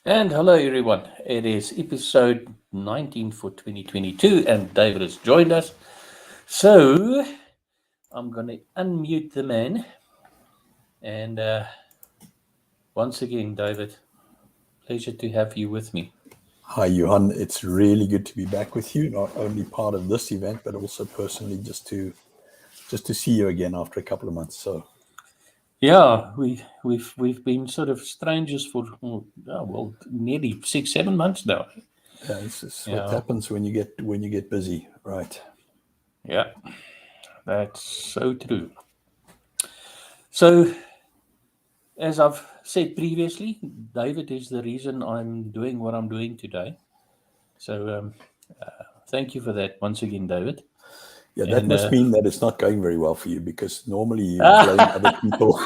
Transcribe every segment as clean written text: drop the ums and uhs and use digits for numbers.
And hello, everyone. It is episode 19 for 2022, and David has joined us. So I'm going to unmute the man. And once again, David, pleasure to have you with me. Hi, Johan. It's really good to be back with you. Not only part of this event, but also personally, just to see you again after a couple of months. So, Yeah, we've been sort of strangers for nearly 6-7 months now. yeah, this is what Yeah, happens when you get busy, right? yeah, that's so true. So as I've said previously, David is the reason I'm doing what I'm doing today. So thank you for that once again, David. Yeah, that And must mean that it's not going very well for you because normally you blame other people.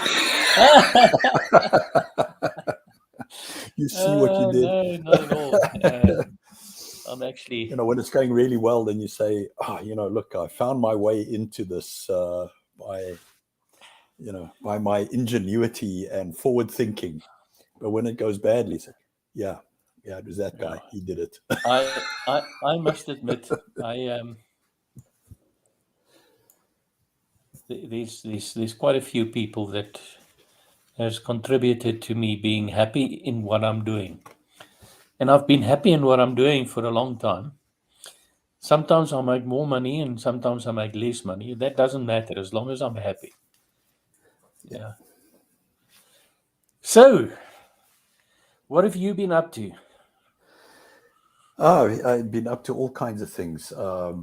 You see what you did. no, not at all. I'm actually, When it's going really well, then you say, look, I found my way into this by, by my ingenuity and forward thinking. But when it goes badly, it's like, yeah, it was that yeah, guy. He did it. I must admit, there's quite a few people that has contributed to me being happy in what I'm doing, and I've been happy in what I'm doing for a long time. Sometimes I make more money, and sometimes I make less money. That doesn't matter as long as I'm happy. Yeah. Yeah. So, what have you been up to? I've been up to all kinds of things. A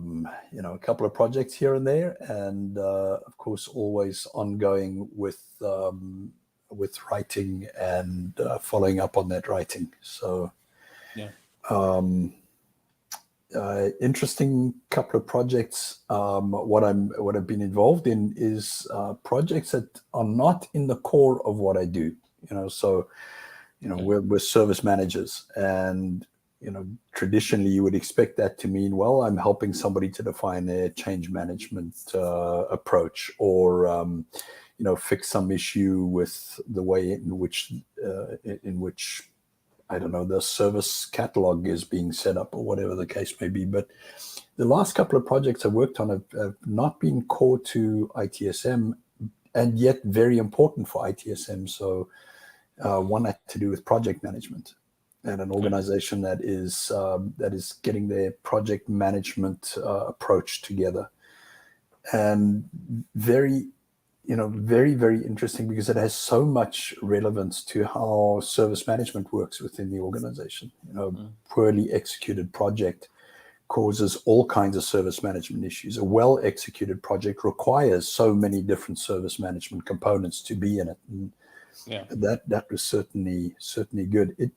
couple of projects here and there, and of course, always ongoing with writing and following up on that writing. So, Yeah. interesting couple of projects. What I've been involved in is projects that are not in the core of what I do. So Okay. we're service managers, and traditionally you would expect that to mean, well, I'm helping somebody to define their change management approach, or fix some issue with the way in which I don't know, the service catalog is being set up, or whatever the case may be. But the last couple of projects I worked on have not been core to ITSM, and yet very important for ITSM. So one had to do with project management, and an Okay. organization that is getting their project management approach together, and very very interesting, because it has so much relevance to how service management works within the organization. Mm. Poorly executed project causes all kinds of service management issues. A well executed project requires so many different service management components to be in it. And Yeah. that was certainly good.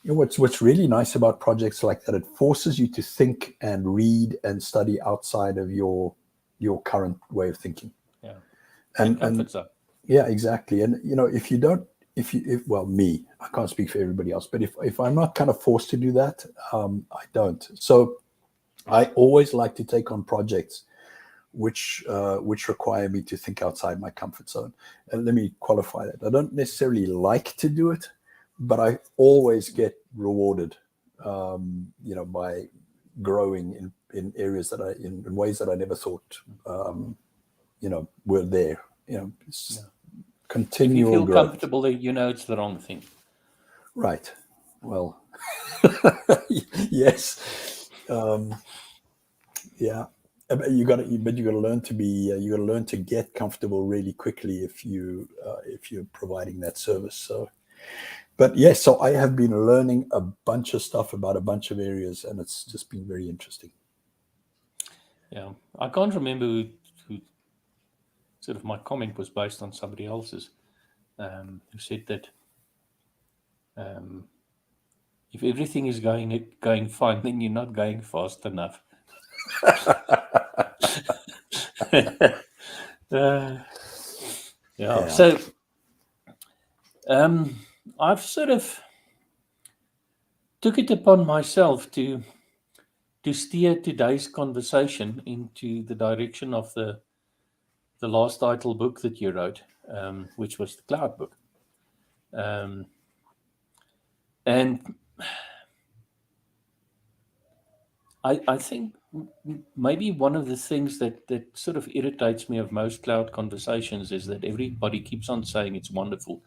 What's really nice about projects like that, it forces you to think and read and study outside of your current way of thinking. Yeah. That And comforts up. yeah, exactly. And if you don't, if well, me, I can't speak for everybody else, but if I'm not kind of forced to do that, I don't. So I always like to take on projects which require me to think outside my comfort zone. And let me qualify that. I don't necessarily like to do it, but I always get rewarded, by growing in areas in ways that I never thought, were there. It's Yeah. If you continual feel growth. comfortable, then you know it's the wrong thing. Right. Well, yes. Yeah. But you got to learn to be. You got to learn to get comfortable really quickly if you're providing that service. So, but yes, so I have been learning a bunch of stuff about a bunch of areas, and it's just been very interesting. Yeah. I can't remember who sort of my comment was based on somebody else's, who said that um, if everything is going fine, then you're not going fast enough. uh, yeah. Yeah. So um, I've sort of took it upon myself to steer today's conversation into the direction of the last title book that you wrote, which was the Cloud Book. Um, and I think maybe one of the things that sort of irritates me of most cloud conversations is that everybody keeps on saying it's wonderful,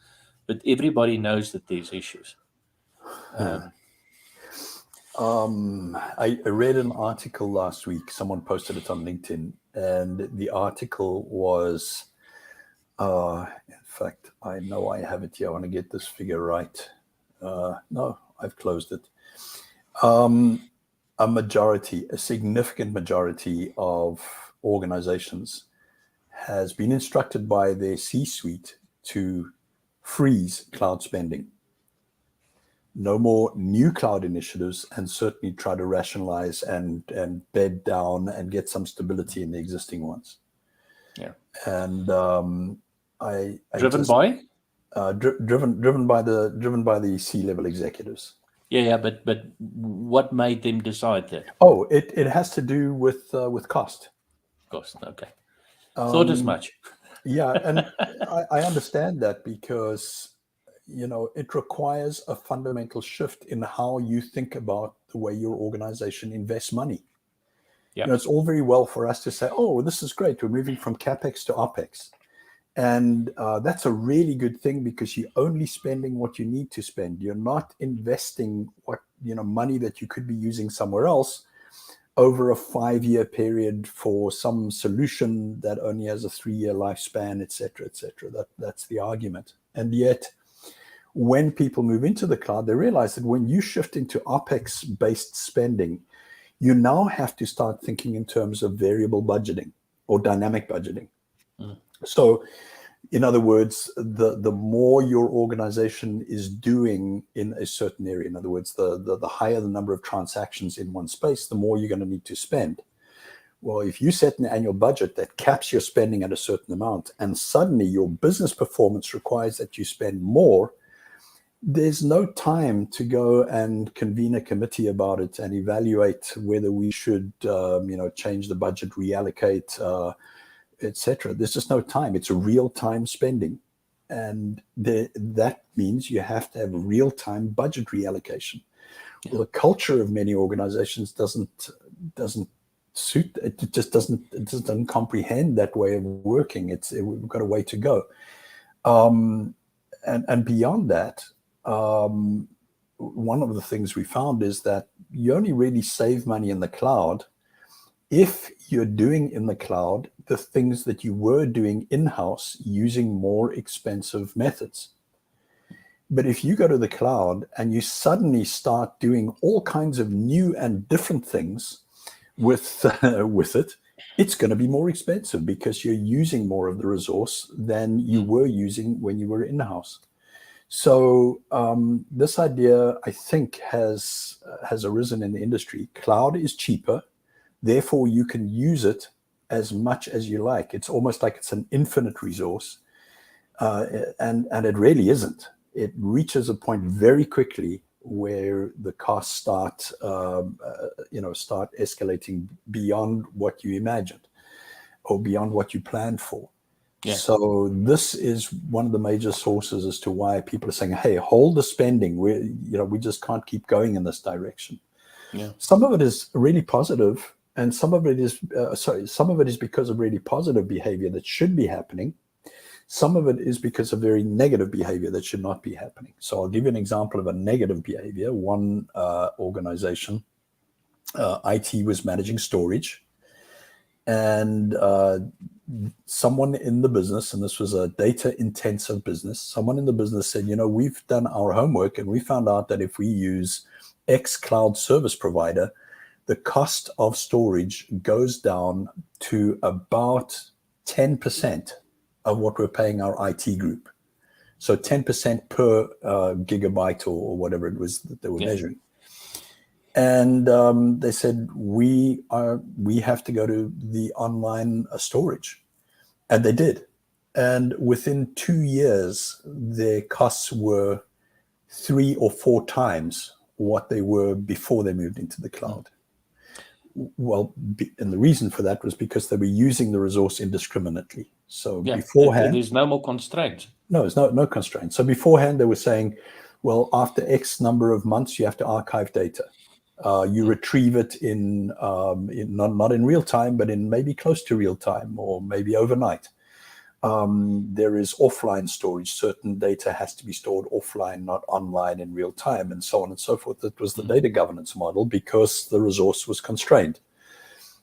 but everybody knows that there's issues. I read an article last week. Someone posted it on LinkedIn, and the article was, in fact, I know I have it here. I want to get this figure right. No, I've closed it. A significant majority of organizations has been instructed by their C-suite to freeze cloud spending. No more new cloud initiatives, and certainly try to rationalize and bed down and get some stability in the existing ones. Yeah. And Driven by? Driven by the C-level executives. Yeah, but what made them decide that? Oh, it has to do with cost. Cost, okay. Thought as much. Yeah, and I understand that, because it requires a fundamental shift in how you think about the way your organization invests money. Yeah. It's all very well for us to say, oh, this is great, we're moving from CapEx to OpEx. And that's a really good thing, because you're only spending what you need to spend. You're not investing money that you could be using somewhere else over a 5-year period for some solution that only has a 3-year lifespan, et cetera, et cetera. That's the argument. And yet, when people move into the cloud, they realize that when you shift into OpEx-based spending, you now have to start thinking in terms of variable budgeting or dynamic budgeting. So, in other words, the more your organization is doing in a certain area, in other words, the higher the number of transactions in one space, the more you're going to need to spend. Well, if you set an annual budget that caps your spending at a certain amount, and suddenly your business performance requires that you spend more, there's no time to go and convene a committee about it and evaluate whether we should, change the budget, reallocate, etc. There's just no time. It's real-time spending, and that means you have to have real-time budget reallocation. Well, the culture of many organizations doesn't suit. It just doesn't comprehend that way of working. We've got a way to go, and beyond that. One of the things we found is that you only really save money in the cloud if you're doing in the cloud the things that you were doing in-house using more expensive methods. But if you go to the cloud and you suddenly start doing all kinds of new and different things with it, it's going to be more expensive, because you're using more of the resource than you were using when you were in-house. So this idea, I think, has arisen in the industry. Cloud is cheaper, therefore you can use it as much as you like. It's almost like it's an infinite resource, and it really isn't. It reaches a point very quickly where the costs start escalating beyond what you imagined or beyond what you planned for. Yeah. So this is one of the major sources as to why people are saying, "Hey, hold the spending. We just can't keep going in this direction." Yeah. Some of it is really positive, and some of it is because of really positive behavior that should be happening. Some of it is because of very negative behavior that should not be happening. So I'll give you an example of a negative behavior. One organization, IT was managing storage, and someone in the business, and this was a data-intensive business, someone in the business said, we've done our homework and we found out that if we use X cloud service provider, the cost of storage goes down to about 10% of what we're paying our IT group. So 10% per gigabyte or whatever it was that they were measuring. And they said, we have to go to the online storage. And they did. And within 2 years, their costs were 3 or 4 times what they were before they moved into the cloud. Well, and the reason for that was because they were using the resource indiscriminately. So beforehand, there's no more constraints. No, there's no constraints. So beforehand, they were saying, Well, after X number of months, you have to archive data. You retrieve it in not in real time, but in maybe close to real time, or maybe overnight. There is offline storage. Certain data has to be stored offline, not online in real time, and so on and so forth. That was the data governance model because the resource was constrained.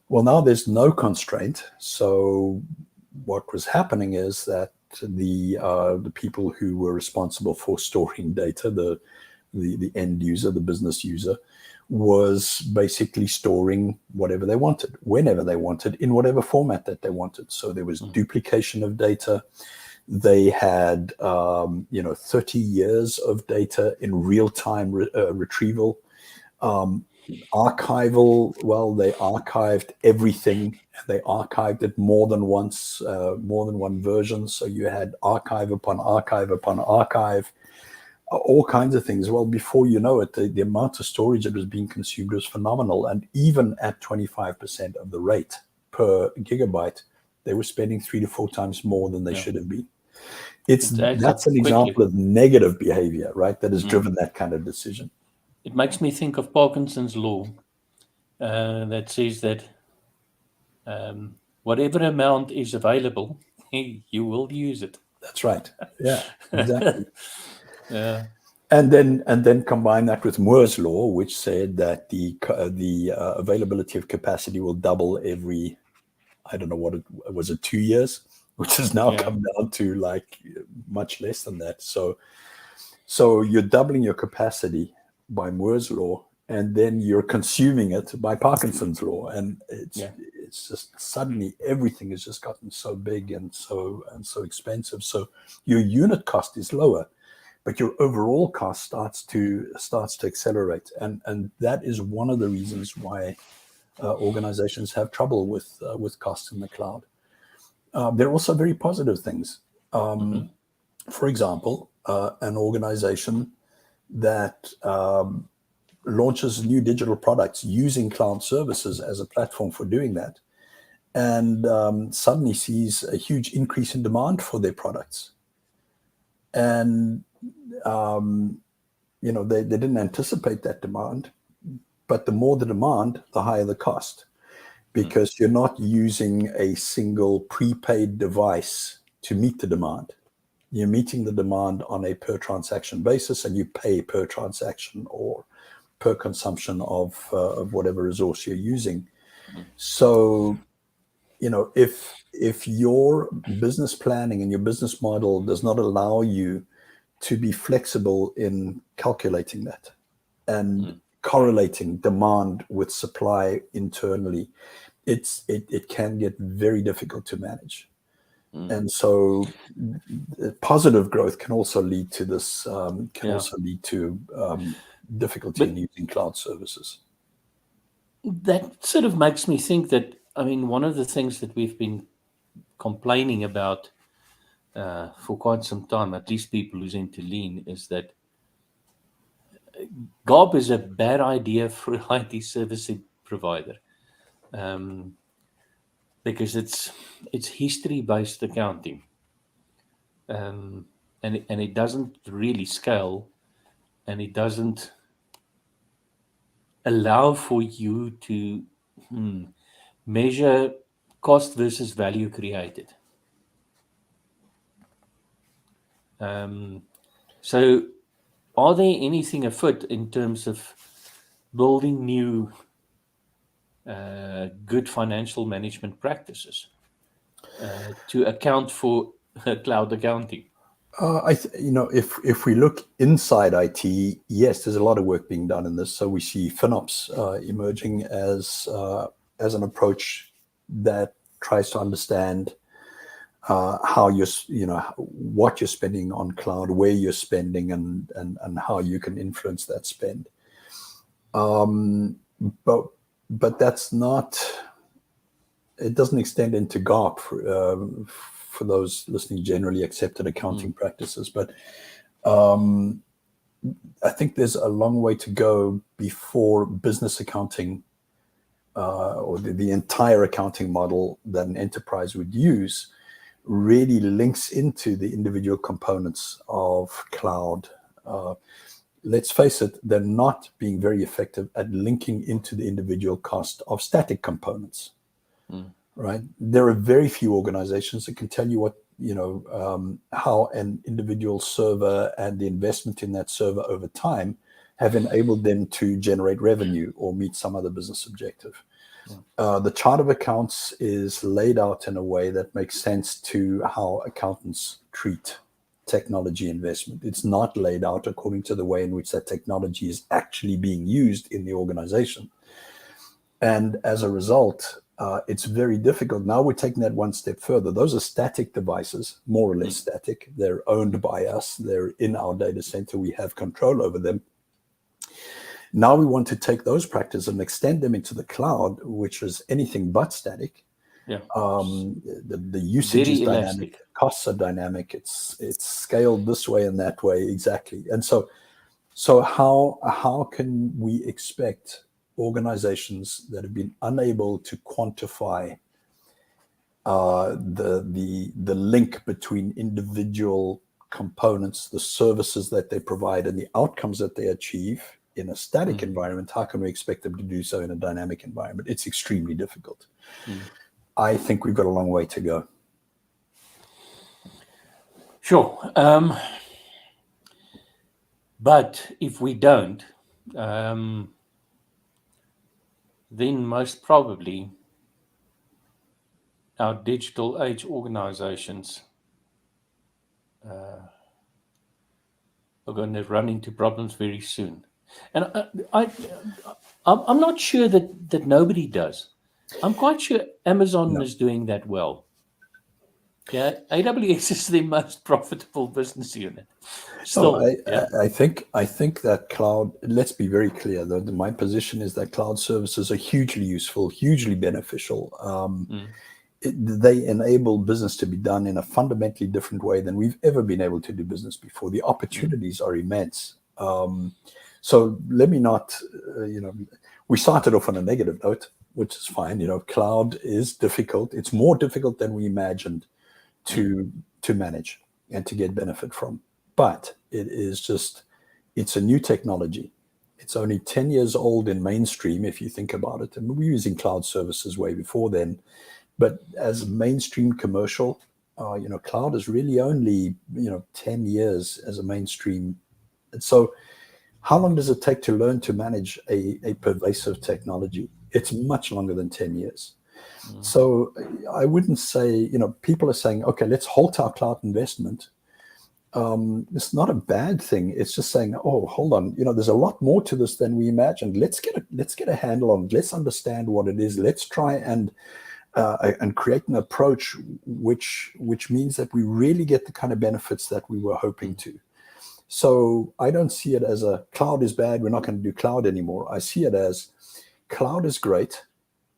Well, now there's no constraint. So what was happening is that the people who were responsible for storing data, the end user, the business user, was basically storing whatever they wanted, whenever they wanted, in whatever format that they wanted. So there was duplication of data. They had 30 years of data in real-time retrieval. Archival, well, they archived everything. They archived it more than once, more than one version. So you had archive upon archive upon archive, all kinds of things. Well, before you know it, the amount of storage that was being consumed was phenomenal. And even at 25% of the rate per gigabyte, they were spending 3 to 4 times more than they should have been. That's an example of negative behavior, right? That has driven that kind of decision. It makes me think of Parkinson's law that says that whatever amount is available, you will use it. That's right. Yeah, exactly. Yeah. And then combine that with Moore's law, which said that the availability of capacity will double every, I don't know what it was, 2 years, which has now come down to like much less than that. So you're doubling your capacity by Moore's law, and then you're consuming it by Parkinson's law, and it's just suddenly everything has just gotten so big and so expensive. So your unit cost is lower, but your overall cost starts to accelerate, and that is one of the reasons why organizations have trouble with costs in the cloud. There are also very positive things. For example, an organization that launches new digital products using cloud services as a platform for doing that, and suddenly sees a huge increase in demand for their products. And they didn't anticipate that demand, but the more the demand, the higher the cost, because you're not using a single prepaid device to meet the demand. You're meeting the demand on a per transaction basis, and you pay per transaction or per consumption of whatever resource you're using. So, if your business planning and your business model does not allow you to be flexible in calculating that and correlating demand with supply internally, it can get very difficult to manage. And so positive growth can also lead to this, also lead to difficulty in using cloud services. That sort of makes me think that, one of the things that we've been complaining about for quite some time, at least people who's into lean, is that GOB is a bad idea for an IT service provider, because it's history-based accounting, and it doesn't really scale, and it doesn't allow for you to measure cost versus value created. So are there anything afoot in terms of building new good financial management practices to account for cloud accounting? If we look inside IT, yes, there's a lot of work being done in this. So we see FinOps emerging as an approach that tries to understand how what you're spending on cloud, where you're spending, and how you can influence that spend. But that's not. It doesn't extend into GARP for those listening, generally accepted accounting practices. But I think there's a long way to go before business accounting or the entire accounting model that an enterprise would use really links into the individual components of cloud let's face it, they're not being very effective at linking into the individual cost of static components. Right? There are very few organizations that can tell you what, how an individual server and the investment in that server over time have enabled them to generate revenue or meet some other business objective. The chart of accounts is laid out in a way that makes sense to how accountants treat technology investment. It's not laid out according to the way in which that technology is actually being used in the organization. And as a result, it's very difficult. Now we're taking that one step further. Those are static devices, more or less static. They're owned by us. They're in our data center. We have control over them. Now we want to take those practices and extend them into the cloud, which is anything but static. Yeah. The usage is dynamic, costs are dynamic. It's scaled this way and that way, exactly. And so how can we expect organizations that have been unable to quantify the link between individual components, the services that they provide, and the outcomes that they achieve in a static environment? How can we expect them to do so in a dynamic environment? It's extremely difficult. I think we've got a long way to go. Sure. But if we don't, then most probably our digital age organizations are going to run into problems very soon. And I'm not sure that nobody does. I'm quite sure Amazon is doing that well. Yeah, AWS is the most profitable business unit. Still, I think that cloud. Let's be very clear, though. My position is that cloud services are hugely useful, hugely beneficial. They enable business to be done in a fundamentally different way than we've ever been able to do business before. The opportunities are immense. So let me not, we started off on a negative note, which is fine. Cloud is difficult. It's more difficult than we imagined to manage and to get benefit from. But it's a new technology. It's only 10 years old in mainstream, if you think about it. And we're using cloud services way before then. But as mainstream commercial, cloud is really only, 10 years as a mainstream. And so how long does it take to learn to manage a pervasive technology? It's much longer than 10 years. So I wouldn't say, people are saying, okay, let's halt our cloud investment. It's not a bad thing. It's just saying, oh, hold on, there's a lot more to this than we imagined. Let's get a handle on it. Let's understand what it is. Let's try and create an approach which means that we really get the kind of benefits that we were hoping to. So I don't see it as a cloud is bad, we're not going to do cloud anymore. I see it as cloud is great,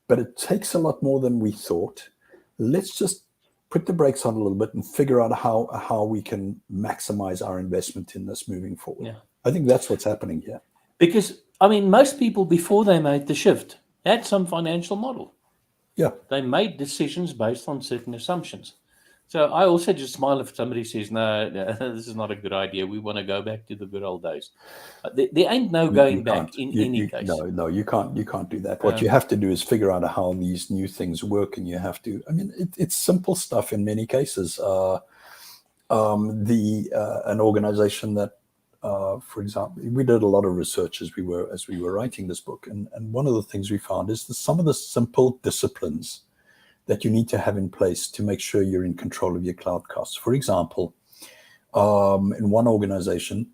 but it takes a lot more than we thought. Let's just put the brakes on a little bit and figure out how we can maximize our investment in this moving forward. Yeah. I think that's what's happening here. Because, most people before they made the shift had some financial model. Yeah. They made decisions based on certain assumptions. So I also just smile if somebody says, no, this is not a good idea. We want to go back to the good old days. There ain't no going back in any case. No, you can't do that. What you have to do is figure out how these new things work, and you have to, it's simple stuff in many cases. An organization that, for example, we did a lot of research as we were writing this book. And one of the things we found is that some of the simple disciplines that you need to have in place to make sure you're in control of your cloud costs. For example, in one organization,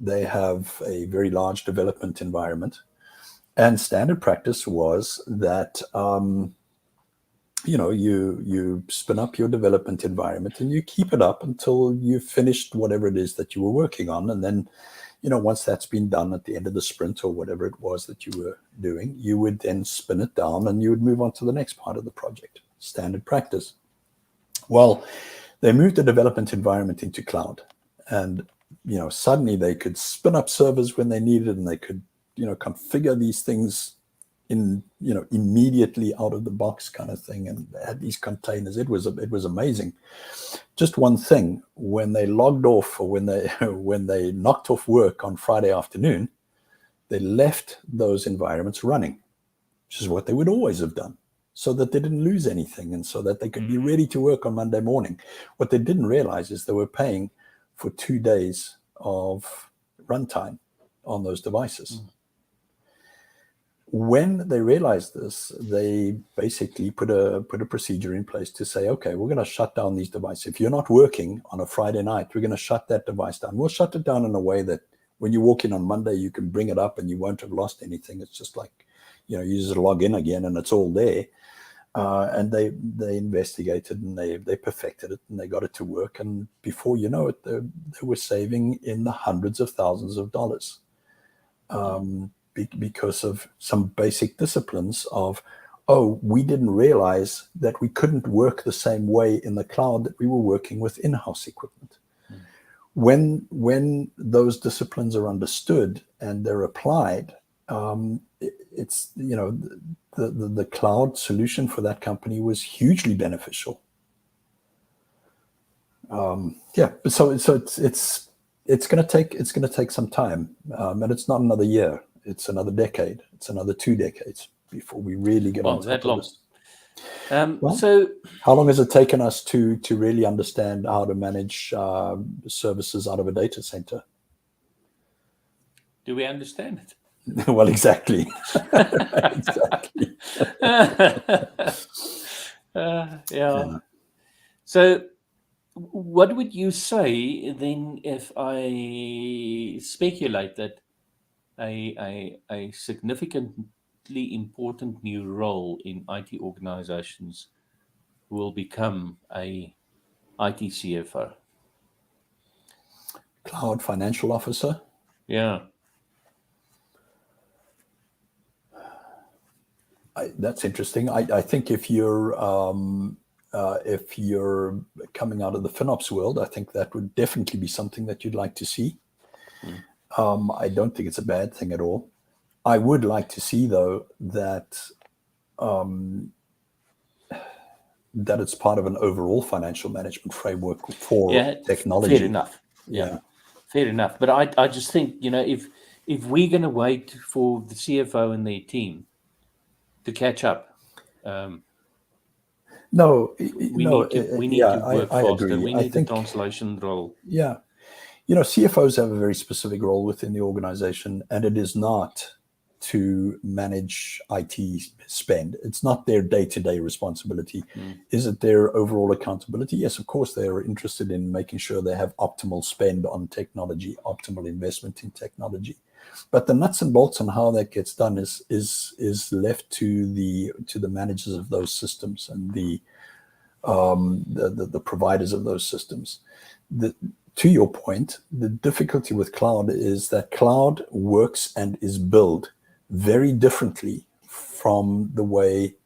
they have a very large development environment, and standard practice was that you spin up your development environment and you keep it up until you've finished whatever it is that you were working on, and then once that's been done at the end of the sprint or whatever it was that you were doing, you would then spin it down and you would move on to the next part of the project. Standard practice. Well, they moved the development environment into cloud, and suddenly they could spin up servers when they needed, and they could configure these things immediately out of the box kind of thing, and they had these containers. It was amazing. Just one thing: when they logged off, or when they knocked off work on Friday afternoon, they left those environments running, which is what they would always have done, so that they didn't lose anything and so that they could be ready to work on Monday morning. What they didn't realize is they were paying for 2 days of runtime on those devices. When they realized this, they basically put a procedure in place to say, okay, we're going to shut down these devices. If you're not working on a Friday night, we're going to shut that device down. We'll shut it down in a way that when you walk in on Monday, you can bring it up and you won't have lost anything. It's just like, you just log in again and it's all there. And they investigated and they perfected it and they got it to work. And before you know it, they were saving in the hundreds of thousands of dollars. Because of some basic disciplines of, we didn't realize that we couldn't work the same way in the cloud that we were working with in-house equipment. When those disciplines are understood and they're applied, it's, the cloud solution for that company was hugely beneficial. So it's going to take some time, and it's not another year. It's another decade. It's another 2 decades before we really get on top of this. So how long has it taken us to really understand how to manage services out of a data center? Do we understand it? Well, exactly. Exactly. Yeah. So what would you say then if I speculate that a significantly important new role in IT organizations will become a IT CFO? Cloud financial officer? Yeah. That's interesting. I think if you're coming out of the FinOps world, I think that would definitely be something that you'd like to see. I don't think it's a bad thing at all. I would like to see, though, that it's part of an overall financial management framework for technology. Fair enough. Yeah. Fair enough. But I just think, if we're going to wait for the CFO and their team to catch up, we need to work faster. Agree. We need a translation role. Yeah. CFOs have a very specific role within the organization, and it is not to manage IT spend. It's not their day-to-day responsibility. Is it their overall accountability? Yes, of course, they are interested in making sure they have optimal spend on technology, optimal investment in technology. But the nuts and bolts on how that gets done is left to the managers of those systems and the providers of those systems. To your point, the difficulty with cloud is that cloud works and is built very differently from the way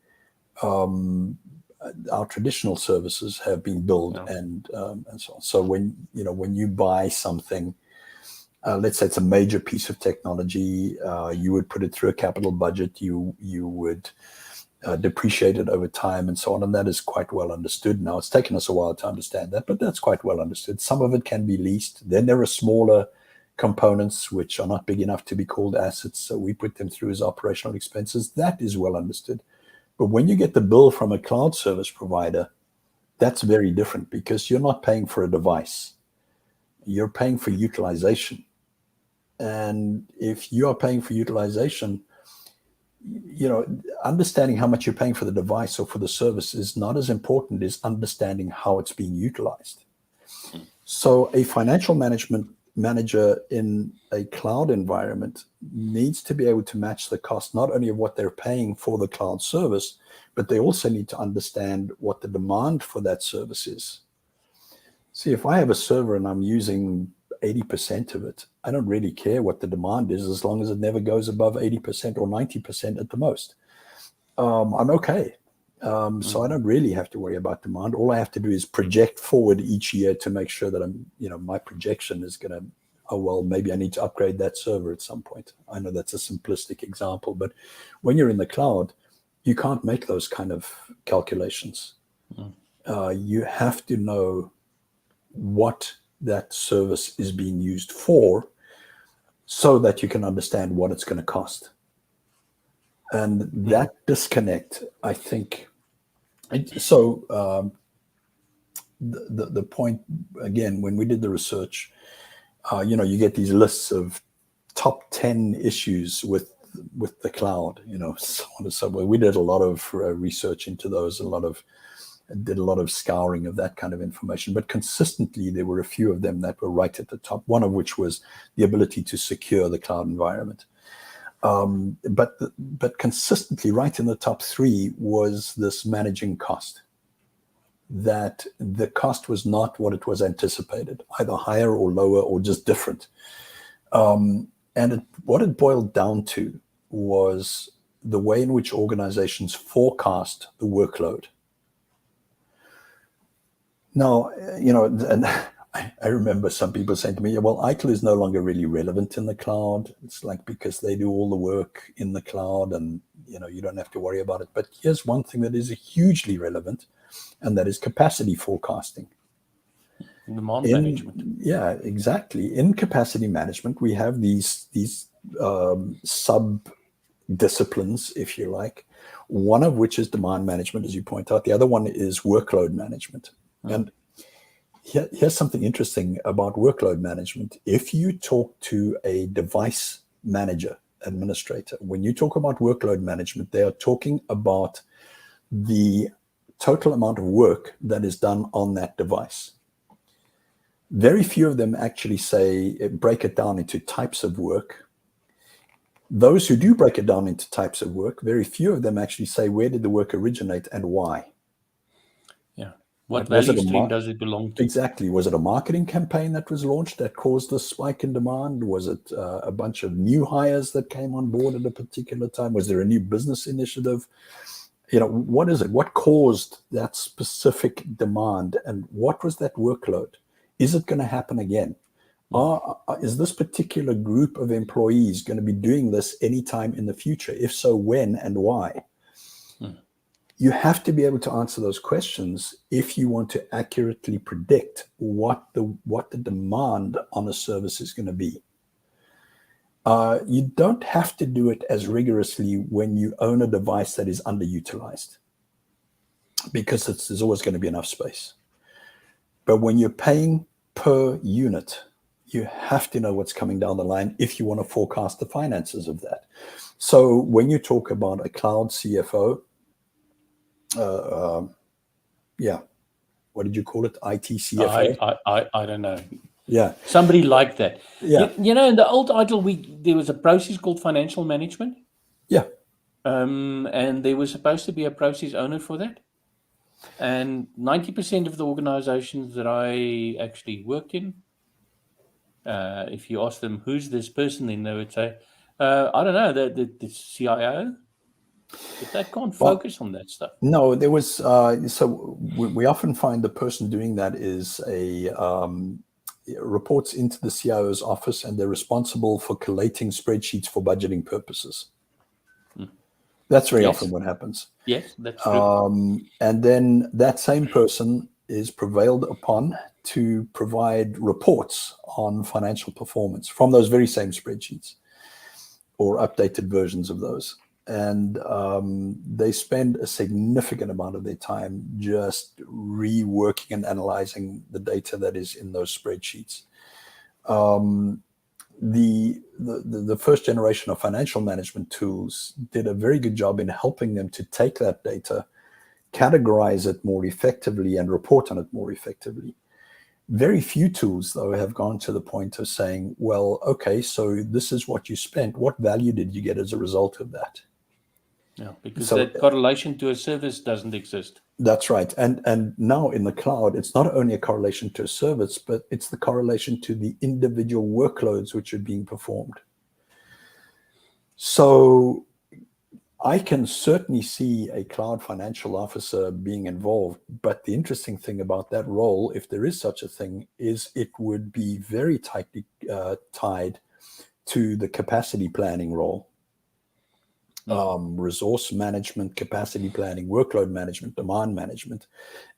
our traditional services have been built and so on. So when you buy something, let's say it's a major piece of technology, you would put it through a capital budget, you would depreciate it over time and so on, and that is quite well understood now. It's taken us a while to understand that, but that's quite well understood. Some of it can be leased. Then there are smaller components which are not big enough to be called assets, so we put them through as operational expenses. That is well understood. But when you get the bill from a cloud service provider, that's very different, because you're not paying for a device. You're paying for utilization. And if you are paying for utilization, understanding how much you're paying for the device or for the service is not as important as understanding how it's being utilized. So a financial management manager in a cloud environment needs to be able to match the cost, not only of what they're paying for the cloud service, but they also need to understand what the demand for that service is. See, if I have a server and I'm using 80% of it, I don't really care what the demand is, as long as it never goes above 80% or 90% at the most. I'm okay. So I don't really have to worry about demand. All I have to do is project forward each year to make sure that my projection is going to oh, well, maybe I need to upgrade that server at some point. I know that's a simplistic example, but when you're in the cloud, you can't make those kind of calculations. You have to know what that service is being used for so that you can understand what it's going to cost. And that disconnect, I think, so the point, again, when we did the research, you get these lists of top 10 issues with the cloud, so on and so on. We did a lot of research into those, did a lot of scouring of that kind of information, but consistently there were a few of them that were right at the top, one of which was the ability to secure the cloud environment. But consistently right in the top 3 was this managing cost, that the cost was not what it was anticipated, either higher or lower or just different. And what it boiled down to was the way in which organizations forecast the workload. Now, and I remember some people saying to me, well, ITIL is no longer really relevant in the cloud. It's like because they do all the work in the cloud and, you don't have to worry about it. But here's one thing that is hugely relevant, and that is capacity forecasting. Demand management. Yeah, exactly. In capacity management, we have these sub-disciplines, if you like, one of which is demand management, as you point out. The other one is workload management. And here's something interesting about workload management. If you talk to a device manager, administrator, when you talk about workload management, they are talking about the total amount of work that is done on that device. Very few of them actually break it down into types of work. Those who do break it down into types of work, very few of them actually say, where did the work originate and why? Yeah. What value stream does it belong to? Exactly. Was it a marketing campaign that was launched that caused this spike in demand? Was it a bunch of new hires that came on board at a particular time? Was there a new business initiative? What is it? What caused that specific demand? And what was that workload? Is it going to happen again? Is this particular group of employees going to be doing this anytime in the future? If so, when and why? You have to be able to answer those questions if you want to accurately predict what the demand on a service is going to be. You don't have to do it as rigorously when you own a device that is underutilized, because there's always going to be enough space. But when you're paying per unit, you have to know what's coming down the line if you want to forecast the finances of that. So when you talk about a cloud CFO, what did you call it? IT CFO? I don't know. Yeah. Somebody like that. Yeah. In the old ITIL, there was a process called financial management. Yeah. And there was supposed to be a process owner for that. And 90% of the organizations that I actually worked in, if you ask them, who's this person, then they would say, I don't know, the CIO. But they can't focus on that stuff. No, there was, so we often find the person doing that is reports into the CIO's office, and they're responsible for collating spreadsheets for budgeting purposes. That's very often what happens. Yes, that's true. And then that same person is prevailed upon to provide reports on financial performance from those very same spreadsheets or updated versions of those. And they spend a significant amount of their time just reworking and analyzing the data that is in those spreadsheets. The first generation of financial management tools did a very good job in helping them to take that data, categorize it more effectively, and report on it more effectively. Very few tools, though, have gone to the point of saying, well, okay, so this is what you spent. What value did you get as a result of that? Yeah, because that correlation to a service doesn't exist. That's right. And now in the cloud, it's not only a correlation to a service, but it's the correlation to the individual workloads which are being performed. So I can certainly see a cloud financial officer being involved, but the interesting thing about that role, if there is such a thing, is it would be very tightly tied to the capacity planning role. Resource management, capacity planning, workload management, demand management.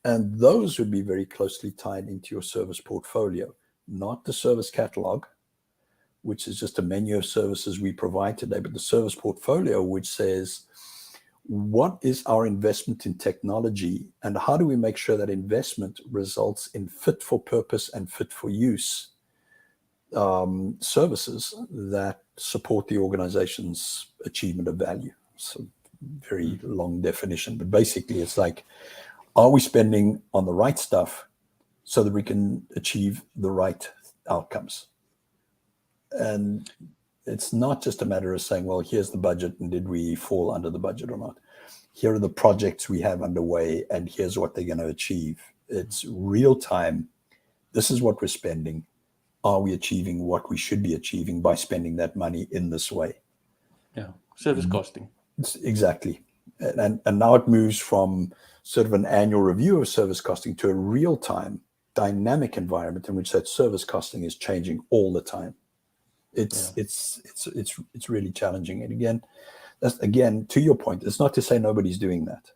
And those would be very closely tied into your service portfolio, not the service catalog, which is just a menu of services we provide today, but the service portfolio, which says, what is our investment in technology and how do we make sure that investment results in fit for purpose and fit for use services that support the organization's achievement of value. So very long definition, but basically it's like, are we spending on the right stuff so that we can achieve the right outcomes? And it's not just a matter of saying, well, here's the budget and did we fall under the budget or not? Here are the projects we have underway and here's what they're going to achieve. It's real time. This is what we're spending. Are we achieving what we should be achieving by spending that money in this way? Yeah, service costing. Exactly. And now it moves from sort of an annual review of service costing to a real-time dynamic environment in which that service costing is changing all the time. It's really challenging. And again, to your point, it's not to say nobody's doing that.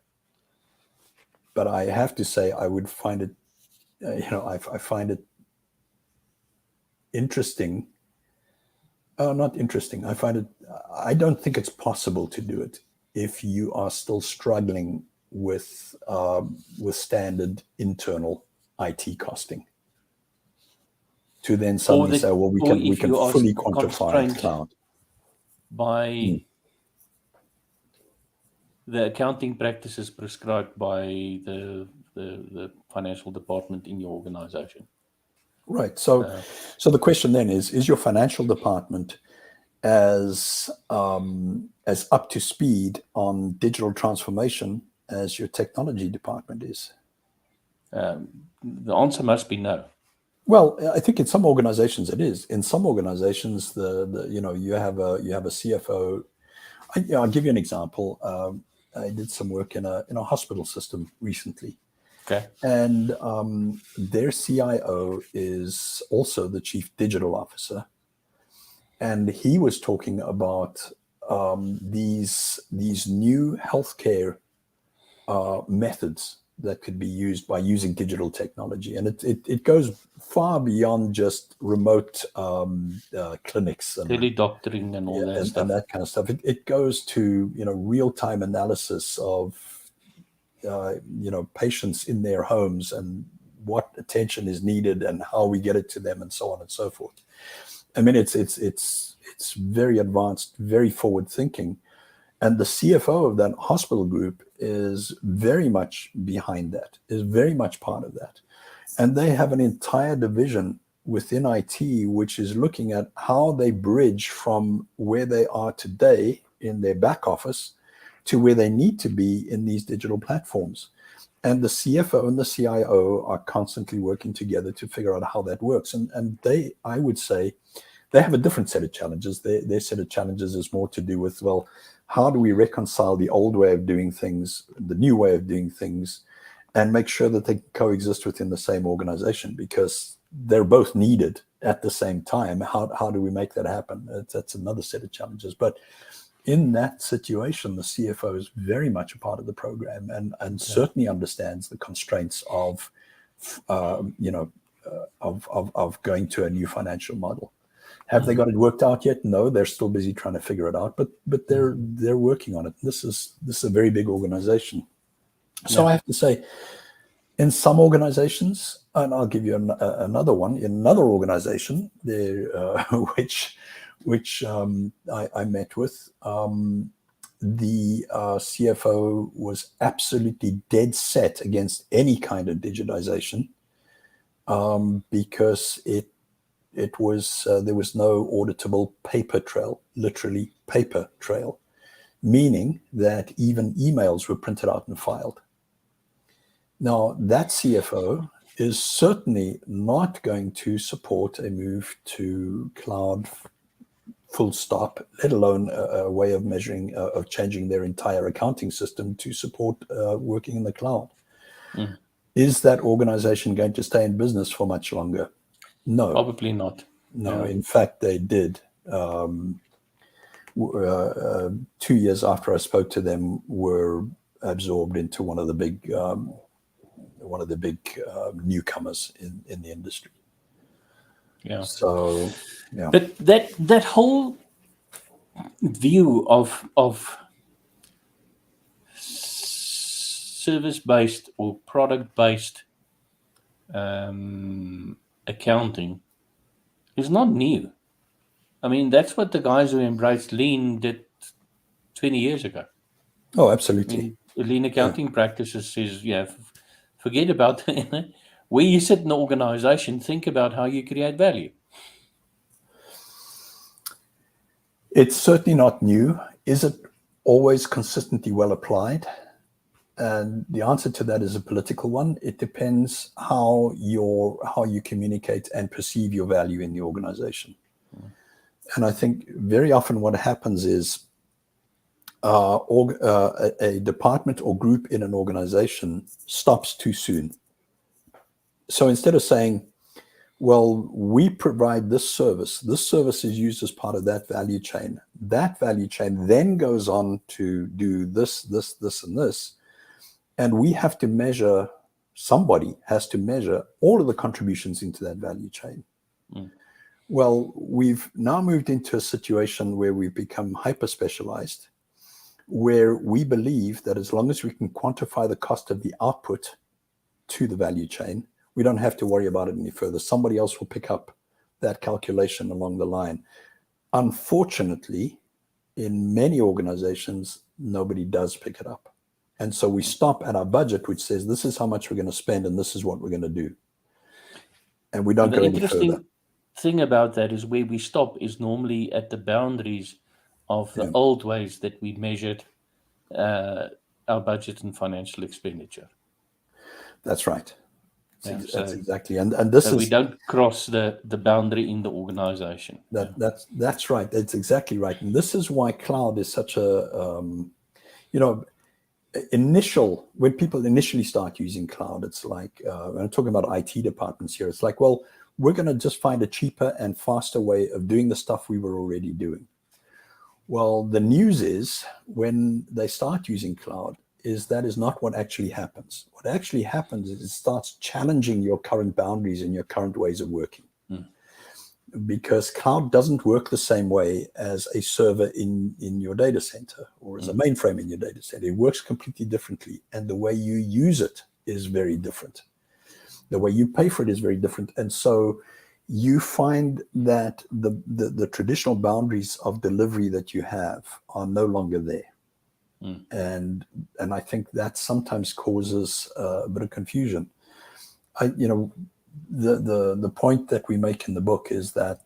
But I have to say, I would find it, I find it interesting. Not interesting. I don't think it's possible to do it if you are still struggling with standard internal IT costing. To then suddenly say, well, we can fully quantify cloud by the accounting practices prescribed by the financial department in your organization. Right. So the question then is your financial department as up to speed on digital transformation as your technology department is? The answer must be no. Well, I think in some organizations it is. In some organizations, you have a CFO. I'll give you an example. I did some work in a hospital system recently. Okay. And their CIO is also the chief digital officer. And he was talking about these new healthcare methods that could be used by using digital technology. And it goes far beyond just remote clinics and teledoctoring and all that stuff. And that kind of stuff. It goes to real-time analysis of patients in their homes and what attention is needed and how we get it to them and so on and so forth. I mean, it's very advanced, very forward thinking. And the CFO of that hospital group is very much behind that, is very much part of that. And they have an entire division within IT, which is looking at how they bridge from where they are today in their back office to where they need to be in these digital platforms. And the CFO and the CIO are constantly working together to figure out how that works. And they, I would say, they have a different set of challenges. Their set of challenges is more to do with, well, how do we reconcile the old way of doing things, the new way of doing things, and make sure that they coexist within the same organization, because they're both needed at the same time. How do we make that happen? That's another set of challenges. But in that situation, the CFO is very much a part of the program and certainly understands the constraints of going to a new financial model. Have they got it worked out yet? No, they're still busy trying to figure it out, but they're working on it. This is a very big organization. So I have to say, in some organizations, and I'll give you another one, in another organization there, which I met with, the CFO was absolutely dead set against any kind of digitization because it was there was no auditable paper trail, literally paper trail, meaning that even emails were printed out and filed. Now, that CFO is certainly not going to support a move to cloud full stop, let alone a way of measuring, of changing their entire accounting system to support working in the cloud. Is that organization going to stay in business for much longer? No. Probably not. No. Yeah. In fact, they did. 2 years after I spoke to them, were absorbed into one of the big newcomers in the industry. Yeah. So, yeah. But that whole view of service-based or product-based accounting is not new. I mean, that's what the guys who embraced lean did 20 years ago. Oh, I absolutely. mean, lean accounting practices is, forget about where you sit in the organization, think about how you create value. It's certainly not new. Is it always consistently well applied? And the answer to that is a political one. It depends how you communicate and perceive your value in the organization. And I think very often what happens is a department or group in an organization stops too soon. So instead of saying, well, we provide this service is used as part of that value chain. That value chain then goes on to do this, and this. And we have to measure, somebody has to measure all of the contributions into that value chain. Mm. Well, we've now moved into a situation where we've become hyper-specialized, where we believe that as long as we can quantify the cost of the output to the value chain, we don't have to worry about it any further. Somebody else will pick up that calculation along the line. Unfortunately, in many organizations, nobody does pick it up. And so we stop at our budget, which says, this is how much we're going to spend and this is what we're going to do. And we don't go any further. The interesting thing about that is where we stop is normally at the boundaries of the old ways that we measured our budget and financial expenditure. That's right. Yeah, that's exactly. And this so is, we don't cross the boundary in the organization. That's right. That's exactly right. And this is why cloud is such a, when people initially start using cloud, it's like, I'm talking about IT departments here. It's like, well, we're going to just find a cheaper and faster way of doing the stuff we were already doing. Well, the news is when they start using cloud, that is not what actually happens. What actually happens is it starts challenging your current boundaries and your current ways of working. Because cloud doesn't work the same way as a server in your data center or as a mainframe in your data center. It works completely differently. And the way you use it is very different. The way you pay for it is very different. And so you find that the traditional boundaries of delivery that you have are no longer there. And I think that sometimes causes a bit of confusion. The point that we make in the book is that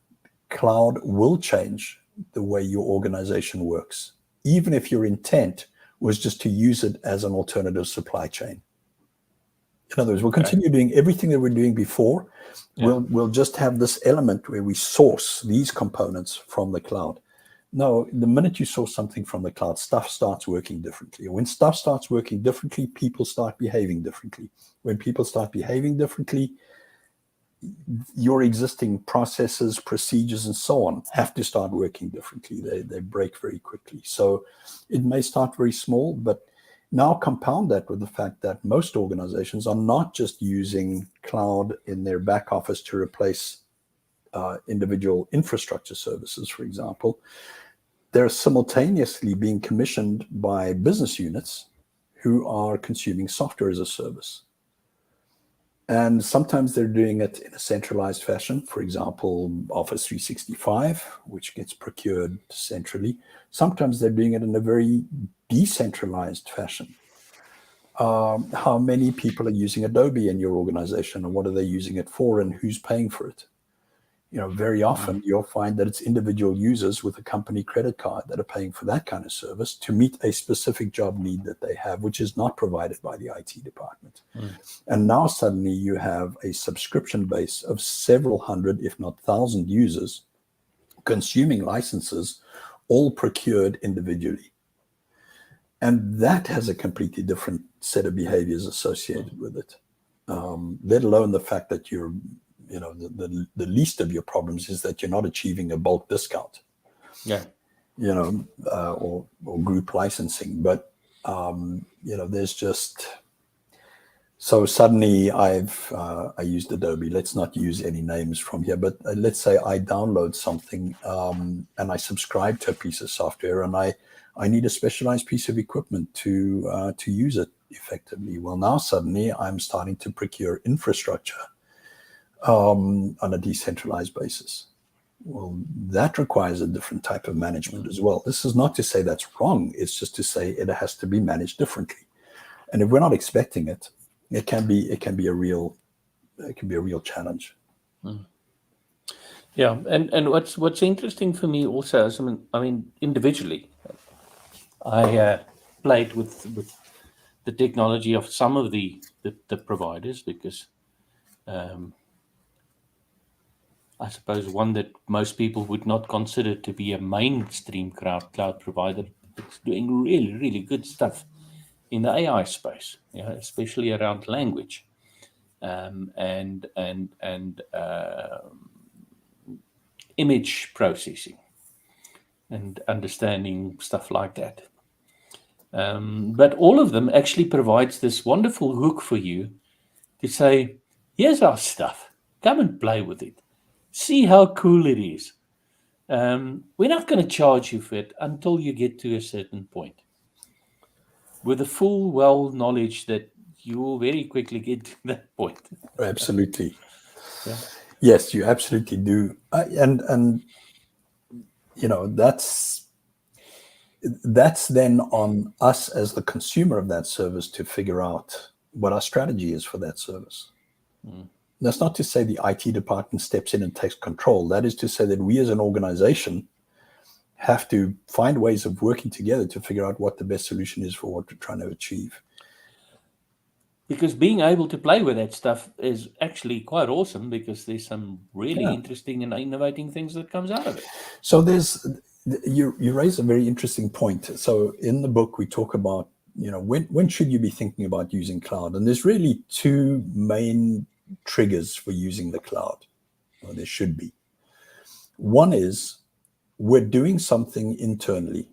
cloud will change the way your organization works, even if your intent was just to use it as an alternative supply chain. In other words, we'll continue doing everything that we're doing before. We'll just have this element where we source these components from the cloud. No, the minute you source something from the cloud, stuff starts working differently. When stuff starts working differently, people start behaving differently. When people start behaving differently, your existing processes, procedures, and so on have to start working differently. They break very quickly. So it may start very small, but now compound that with the fact that most organizations are not just using cloud in their back office to replace individual infrastructure services, for example. They're simultaneously being commissioned by business units who are consuming software as a service. And sometimes they're doing it in a centralized fashion. For example, Office 365, which gets procured centrally. Sometimes they're doing it in a very decentralized fashion. How many people are using Adobe in your organization, and what are they using it for, and who's paying for it? Very often you'll find that it's individual users with a company credit card that are paying for that kind of service to meet a specific job need that they have, which is not provided by the IT department. And now suddenly you have a subscription base of several hundred, if not 1,000 users consuming licenses, all procured individually. And that has a completely different set of behaviors associated with it, let alone the fact that you're the least of your problems is that you're not achieving a bulk discount. Yeah. Or group licensing. But, there's just, so suddenly I used Adobe. Let's not use any names from here, but let's say I download something and I subscribe to a piece of software, and I need a specialized piece of equipment to use it effectively. Well, now suddenly I'm starting to procure infrastructure on a decentralized basis. Well, that requires a different type of management as well. This is not to say that's wrong. It's just to say it has to be managed differently. And if we're not expecting it, it can be a real challenge. Yeah, and what's interesting for me also is, I mean, individually, I played with the technology of some of the providers, because I suppose one that most people would not consider to be a mainstream cloud provider, it's doing really, really good stuff in the AI space, especially around language and image processing and understanding stuff like that. But all of them actually provides this wonderful hook for you to say, here's our stuff, come and play with it. See how cool it is. We're not going to charge you for it until you get to a certain point, with the full well knowledge that you will very quickly get to that point. Absolutely. Yeah. Yes, you absolutely do. And that's then on us as the consumer of that service to figure out what our strategy is for that service. That's not to say the IT department steps in and takes control. That is to say that we as an organization have to find ways of working together to figure out what the best solution is for what we're trying to achieve. Because being able to play with that stuff is actually quite awesome, because there's some really interesting and innovating things that comes out of it. So you raise a very interesting point. So in the book, we talk about, when should you be thinking about using cloud? And there's really two main triggers for using the cloud. Well, there should be. One is, we're doing something internally,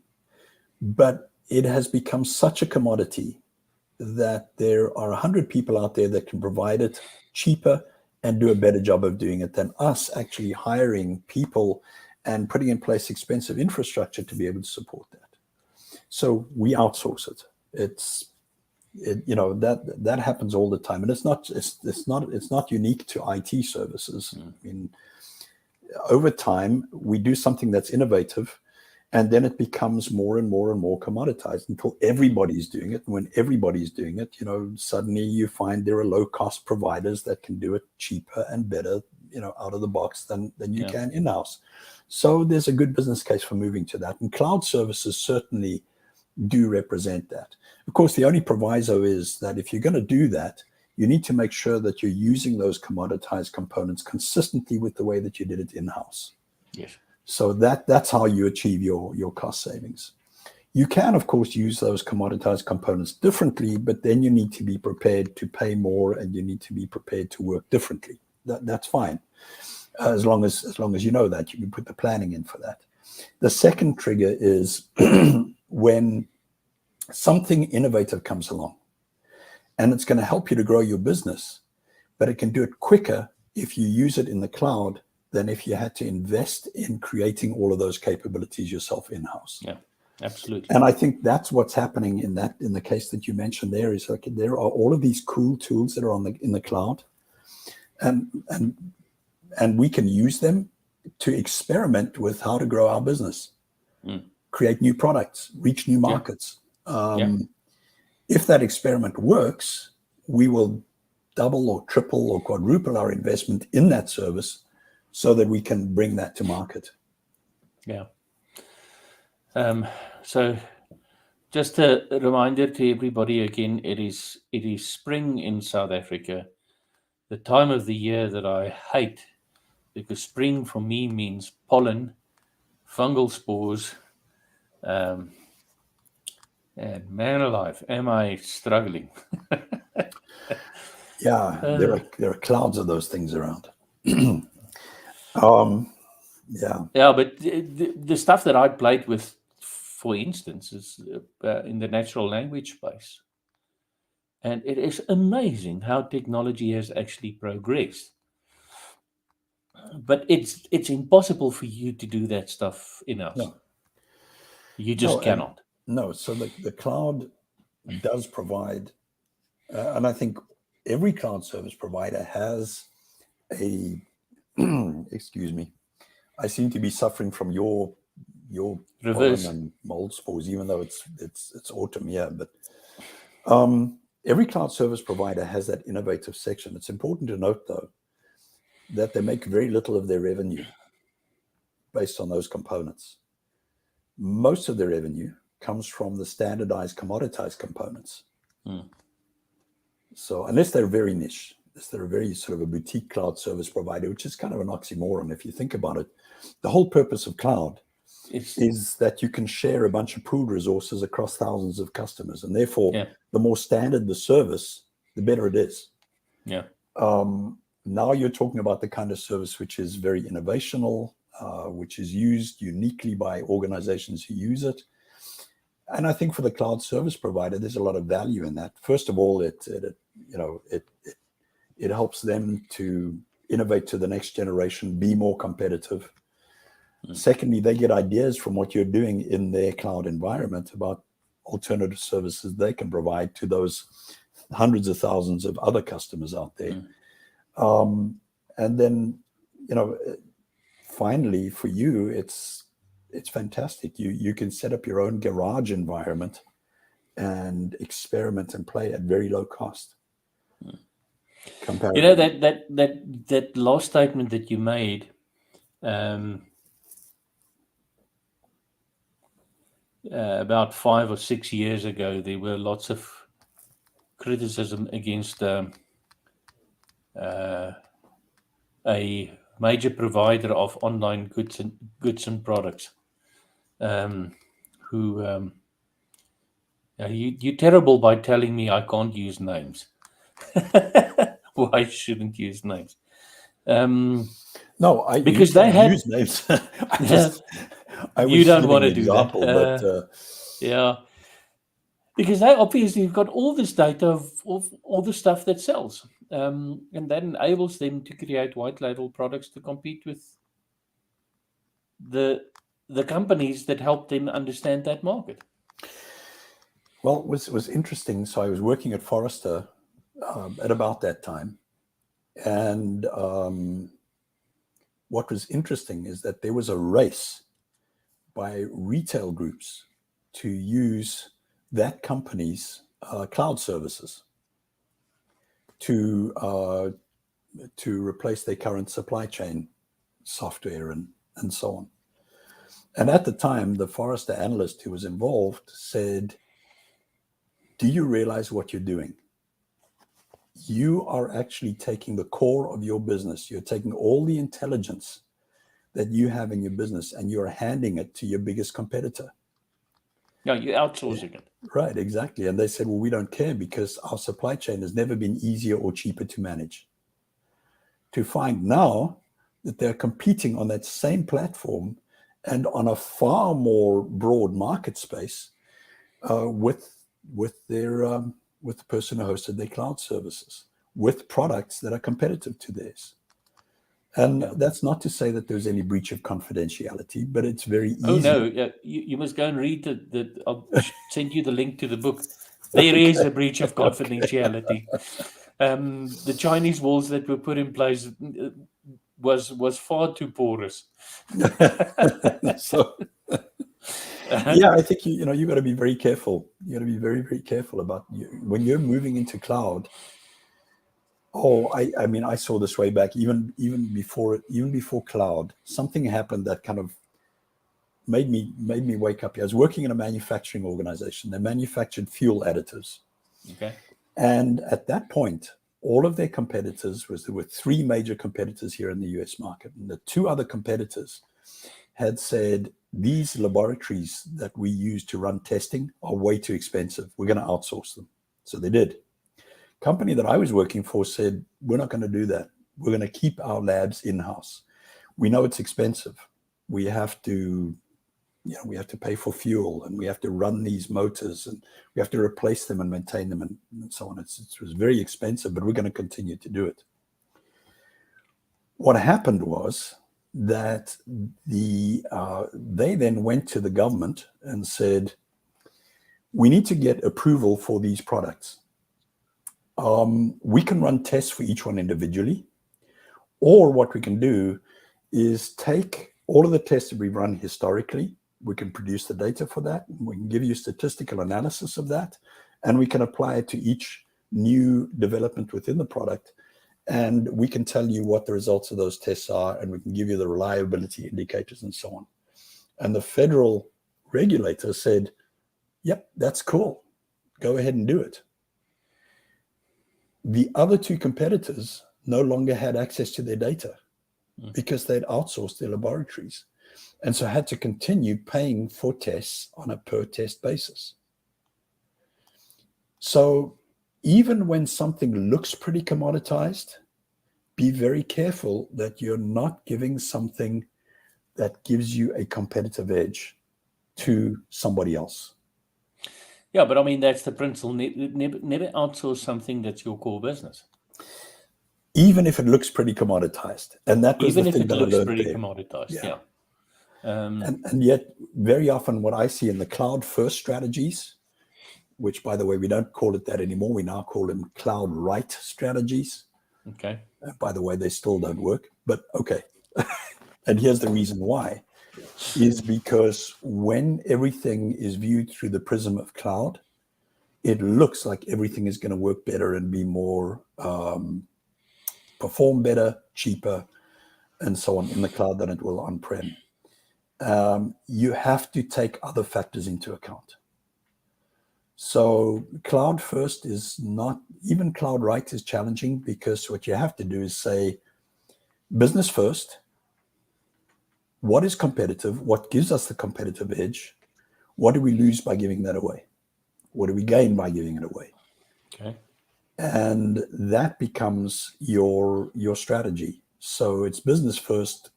but it has become such a commodity that there are 100 people out there that can provide it cheaper and do a better job of doing it than us actually hiring people and putting in place expensive infrastructure to be able to support that. So we outsource it. That happens all the time, and it's not unique to IT services. I mean, over time, we do something that's innovative, and then it becomes more and more and more commoditized until everybody's doing it. And when everybody's doing it, suddenly you find there are low-cost providers that can do it cheaper and better, out of the box than you can in-house. So there's a good business case for moving to that. And cloud services certainly do represent that. Of course, the only proviso is that if you're going to do that, you need to make sure that you're using those commoditized components consistently with the way that you did it in-house. Yes. So that's how you achieve your cost savings. You can, of course, use those commoditized components differently, but then you need to be prepared to pay more, and you need to be prepared to work differently. That's fine, as long as you know that, you can put the planning in for that. The second trigger is when something innovative comes along, and it's going to help you to grow your business, but it can do it quicker if you use it in the cloud than if you had to invest in creating all of those capabilities yourself in-house. Yeah, absolutely. And I think that's what's happening in the case that you mentioned there, is like there are all of these cool tools that are in the cloud, and we can use them to experiment with how to grow our business, create new products, reach new markets. If that experiment works, we will double or triple or quadruple our investment in that service, so that we can bring that to market. Yeah. So just a reminder to everybody again, it is spring in South Africa, the time of the year that I hate, because spring for me means pollen, fungal spores, and man alive, am I struggling. Yeah, there are clouds of those things around. Yeah. Yeah, but the stuff that I played with, for instance, is in the natural language space. And it is amazing how technology has actually progressed. But it's impossible for you to do that stuff in-house. No. You No. just cannot. No. So the cloud does provide, and I think every cloud service provider has a. Excuse me. I seem to be suffering from your pollen Reverse. and mold spores, even though it's autumn here. But every cloud service provider has that innovative section. It's important to note, though, that they make very little of their revenue based on those components. Most of their revenue comes from the standardized, commoditized components. So unless they're very niche, unless they're a very sort of a boutique cloud service provider, which is kind of an oxymoron if you think about it, the whole purpose of cloud is that you can share a bunch of pooled resources across thousands of customers. And therefore, the more standard the service, the better it is. Yeah. Now you're talking about the kind of service which is very innovational, which is used uniquely by organizations who use it. And I think for the cloud service provider, there's a lot of value in that. First of all, it helps them to innovate to the next generation, be more competitive. Secondly, they get ideas from what you're doing in their cloud environment about alternative services they can provide to those hundreds of thousands of other customers out there. And then, finally, for you, it's fantastic. You can set up your own garage environment and experiment and play at very low cost. That last statement that you made, about 5 or 6 years ago, there were lots of criticism against a major provider of online goods and products, who you're terrible by telling me I can't use names. Why shouldn't use names? No, because they had use names. You don't want to do example, that. Yeah, because they obviously have got all this data of all the stuff that sells, and that enables them to create white label products to compete with the companies that help them understand that market. Well, it was interesting. So I was working at Forrester at about that time, and what was interesting is that there was a race by retail groups to use that company's cloud services to replace their current supply chain software and so on. And at the time, the Forrester analyst who was involved said, "Do you realize what you're doing? You are actually taking the core of your business. You're taking all the intelligence that you have in your business and you're handing it to your biggest competitor." No, you're outsourcing it. Right, exactly. And they said, well, we don't care because our supply chain has never been easier or cheaper to manage. To find now that they're competing on that same platform and on a far more broad market space with the person who hosted their cloud services, with products that are competitive to theirs. And that's not to say that there's any breach of confidentiality, but it's very easy. Oh no, you must go and read I'll send you the link to the book. There is a breach of confidentiality. The Chinese walls that were put in place was far too porous. So yeah, I think you got to be very careful. You got to be very, very careful about when you're moving into cloud. Oh, I mean, I saw this way back, even before cloud, something happened that kind of made me wake up. I was working in a manufacturing organization. They manufactured fuel additives. Okay. And at that point, all of their competitors there were 3 major competitors here in the US market. And the 2 other competitors had said, these laboratories that we use to run testing are way too expensive. We're going to outsource them. So they did. Company that I was working for said, we're not going to do that. we're going to keep our labs in-house. We know it's expensive. We have to, we have to pay for fuel, and we have to run these motors, and we have to replace them and maintain them, and so on. It was very expensive, but we're going to continue to do it. What happened was that they then went to the government and said, we need to get approval for these products. We can run tests for each one individually, or what we can do is take all of the tests that we've run historically. We can produce the data for that. We can give you statistical analysis of that, and we can apply it to each new development within the product. And we can tell you what the results of those tests are, and we can give you the reliability indicators and so on. And the federal regulator said, yep, that's cool. Go ahead and do it. The other two competitors no longer had access to their data because they'd outsourced their laboratories, and so had to continue paying for tests on a per test basis. So even when something looks pretty commoditized, be very careful that you're not giving something that gives you a competitive edge to somebody else. Yeah, but I mean, that's the principle. Never outsource something that's your core business. Even if it looks pretty commoditized. And that was even the if thing it that looks I learned pretty there. commoditized, Yeah. And yet, very often what I see in the cloud-first strategies, which, by the way, we don't call it that anymore. We now call them cloud-right strategies. Okay. By the way, they still don't work, but okay. And here's the reason why, is because when everything is viewed through the prism of cloud, it looks like everything is going to work better and be more, perform better, cheaper, and so on in the cloud than it will on-prem. You have to take other factors into account. So cloud first is not, even cloud right is challenging, because what you have to do is say, business first, what is competitive? What gives us the competitive edge? What do we lose by giving that away? What do we gain by giving it away? Okay. And that becomes your strategy. So it's business first,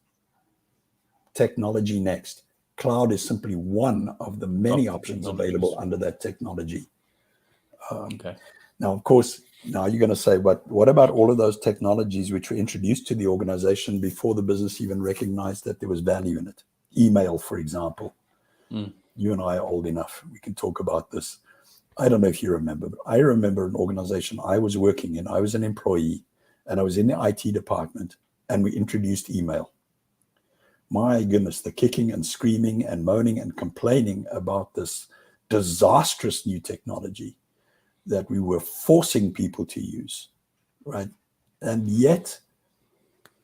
technology next. Cloud is simply one of the many options available under that technology. Okay. Now, of course, now you're going to say, but what about all of those technologies which were introduced to the organization before the business even recognized that there was value in it? Email, for example. You and I are old enough. We can talk about this. I don't know if you remember, but I remember an organization I was working in. I was an employee, and I was in the IT department, and we introduced email. My goodness, the kicking and screaming and moaning and complaining about this disastrous new technology that we were forcing people to use, right? And yet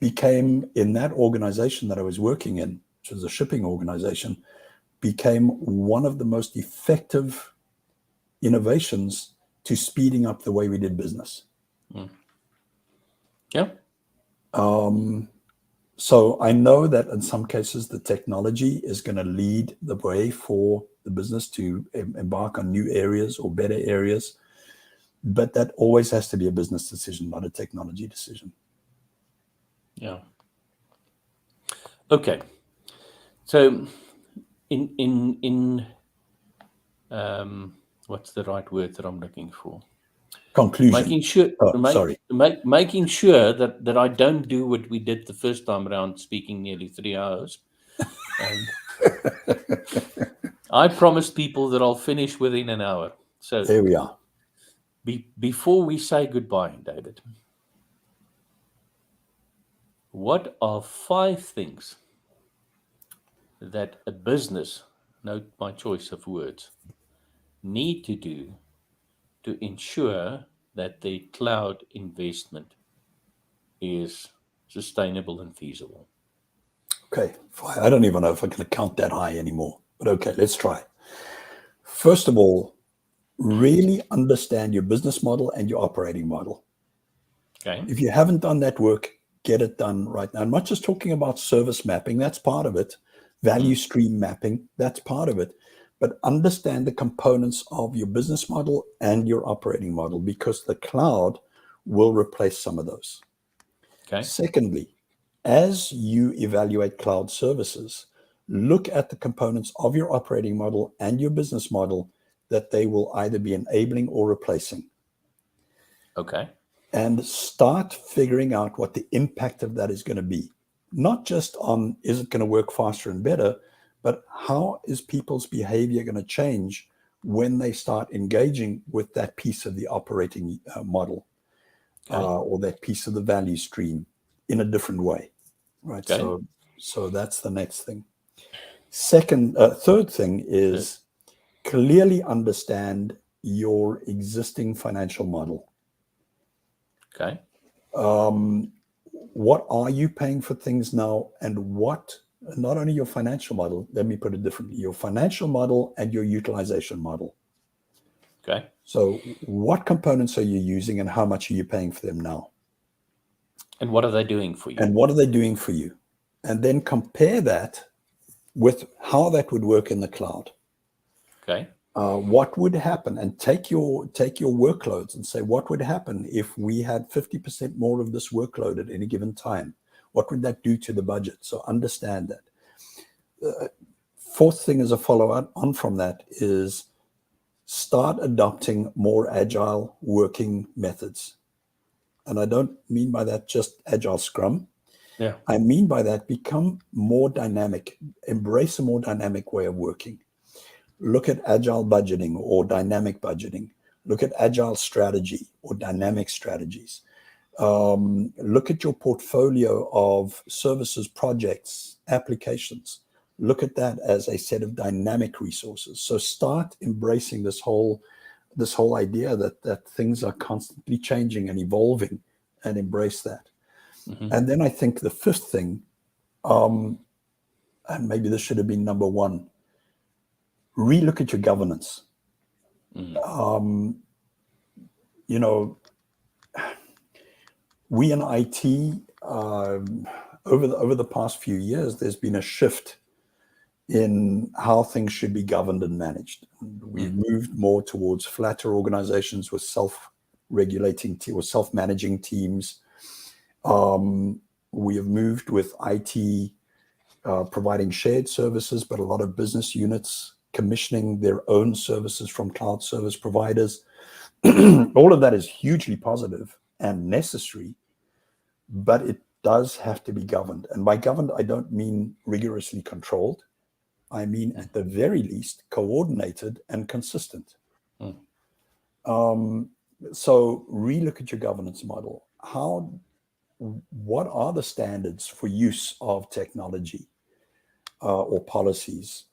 became, in that organization that I was working in, which was a shipping organization, became one of the most effective innovations to speeding up the way we did business. Yeah. So I know that in some cases the technology is going to lead the way for the business to embark on new areas or better areas, but that always has to be a business decision, not a technology decision. Yeah. Okay. So in what's the right word that I'm looking for? Conclusion. Making sure, sorry. Making sure that I don't do what we did the first time around, speaking nearly 3 hours. I promised people that I'll finish within an hour. So there we are. Before we say goodbye, David, what are 5 things that a business, note my choice of words, need to do to ensure that the cloud investment is sustainable and feasible? Okay, I don't even know if I can count that high anymore, but okay, let's try. First of all, really understand your business model and your operating model. Okay. If you haven't done that work, get it done right now. I'm not just talking about service mapping, that's part of it. Value stream mapping, that's part of it. But understand the components of your business model and your operating model, because the cloud will replace some of those. Okay. Secondly, as you evaluate cloud services, look at the components of your operating model and your business model that they will either be enabling or replacing. Okay. And start figuring out what the impact of that is going to be. Not just on, is it going to work faster and better, but how is people's behavior going to change when they start engaging with that piece of the operating model, Okay. or that piece of the value stream in a different way, right? Okay. So that's the next thing. Third thing is clearly understand your existing financial model. Okay. What are you paying for things now, and what, not only your financial model, let me put it differently, your financial model and your utilization model. Okay. So what components are you using and how much are you paying for them now? And what are they doing for you? And what are they doing for you? And then compare that with how that would work in the cloud. Okay. What would happen, and take your workloads and say, what would happen if we had 50% more of this workload at any given time? What would that do to the budget? So understand that. Fourth thing as a follow on from that is start adopting more agile working methods. And I don't mean by that just agile scrum. Yeah. I mean by that, become more dynamic, embrace a more dynamic way of working. Look at agile budgeting or dynamic budgeting. Look at agile strategy or dynamic strategies. Look at your portfolio of services, projects, applications. Look at that as a set of dynamic resources. So start embracing this whole idea that things are constantly changing and evolving, and embrace that. Mm-hmm. And then I think the fifth thing, and maybe this should have been number one, relook at your governance. Mm. We in IT, over the past few years, there's been a shift in how things should be governed and managed. We've moved more towards flatter organizations with self-regulating or self-managing teams. We have moved with IT providing shared services, but a lot of business units commissioning their own services from cloud service providers. All of that is hugely positive and necessary, but it does have to be governed. And by governed, I don't mean rigorously controlled. I mean, at the very least, coordinated and consistent. So relook at your governance model. What are the standards for use of technology or policies?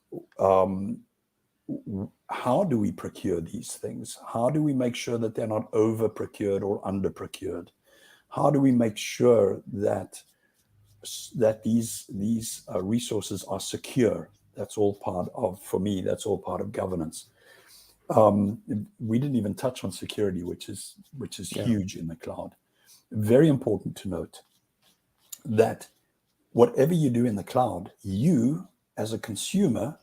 How do we procure these things? How do we make sure that they're not over procured or under procured? How do we make sure that these resources are secure? That's all part of, for me, that's all part of governance. We didn't even touch on security, which is huge in the cloud. Very important to note that whatever you do in the cloud, you as a consumer,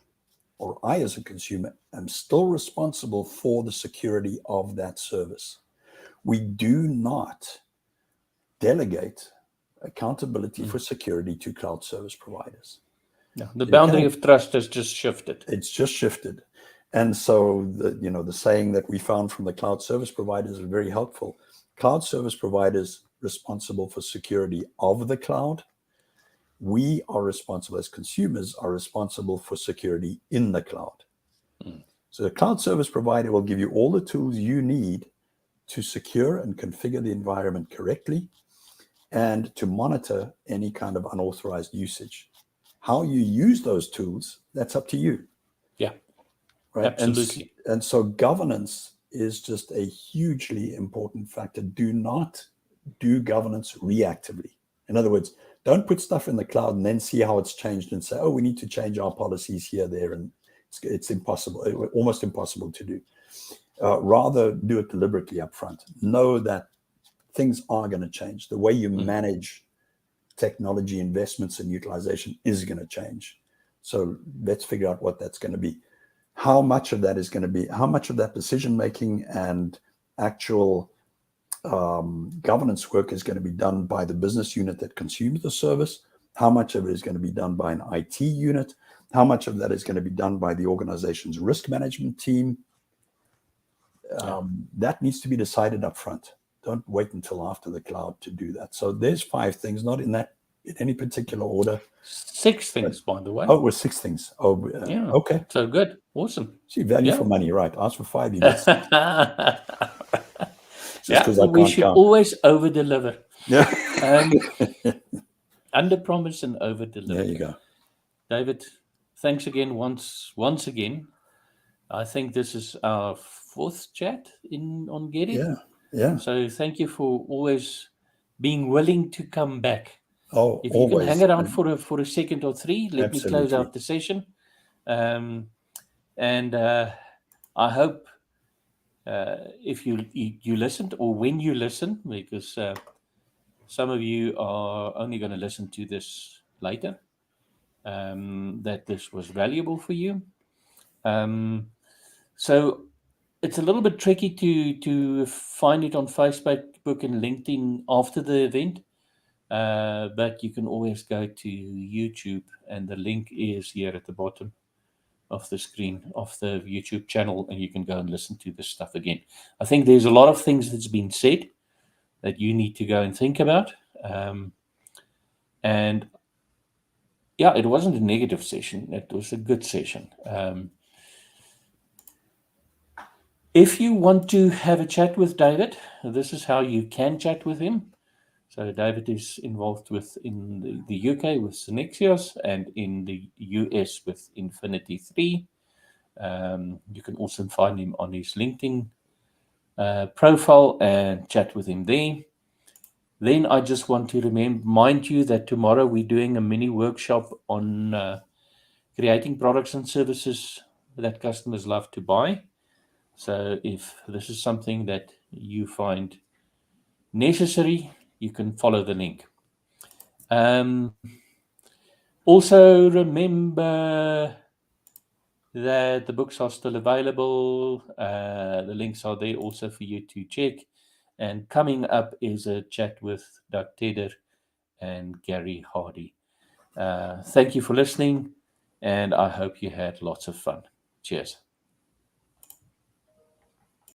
or I as a consumer, am still responsible for the security of that service. We do not delegate accountability for security to cloud service providers. Yeah, the boundary of trust has just shifted. It's just shifted. And so the saying that we found from the cloud service providers is very helpful. Cloud service providers responsible for security of the cloud. We are responsible, as consumers, are responsible for security in the cloud. So the cloud service provider will give you all the tools you need to secure and configure the environment correctly and to monitor any kind of unauthorized usage. How you use those tools, that's up to you. Yeah, right? Absolutely. And so governance is just a hugely important factor. Do not do governance reactively. In other words, don't put stuff in the cloud and then see how it's changed and say, oh, we need to change our policies here, there, and it's impossible, almost impossible to do. Rather, do it deliberately up front. Know that things are going to change. The way you manage technology investments and utilization is going to change. So let's figure out what that's going to be. How much of that is going to be, how much of that decision making and actual governance work is going to be done by the business unit that consumes the service, how much of it is going to be done by an IT unit, how much of that is going to be done by the organization's risk management team. That needs to be decided up front. Don't wait until after the cloud to do that. So there's 5 things, not in any particular order. 6 things, by the way. Oh, it was 6 things. Oh, Yeah. okay. So good. Awesome. See, value Yeah. for money, right? Ask for 5, you get 6. We should always over-deliver. Yeah. Under-promise and over-deliver. There you go. David, thanks again once again. I think this is our 4th chat on Get It. Yeah. So thank you for always being willing to come back. Oh, if you always. can hang around for a second or 3, let me close out the session. And I hope if you listened, or when you listen, because some of you are only going to listen to this later, that this was valuable for you. So it's a little bit tricky to find it on Facebook and LinkedIn after the event, but you can always go to YouTube, and the link is here at the bottom of the screen of the YouTube channel, and you can go and listen to this stuff again. I think there's a lot of things that's been said that you need to go and think about. And yeah, it wasn't a negative session. It was a good session. If you want to have a chat with David, this is how you can chat with him. So David is involved in the UK with Synexios, and in the US with Infinity 3. You can also find him on his LinkedIn profile and chat with him there. Then I just want to remind you that tomorrow we're doing a mini workshop on creating products and services that customers love to buy. So if this is something that you find necessary, you can follow the link. Also remember that the books are still available. The links are there also for you to check. And coming up is a chat with Doug Tedder and Gary Hardy. Thank you for listening, and I hope you had lots of fun. Cheers.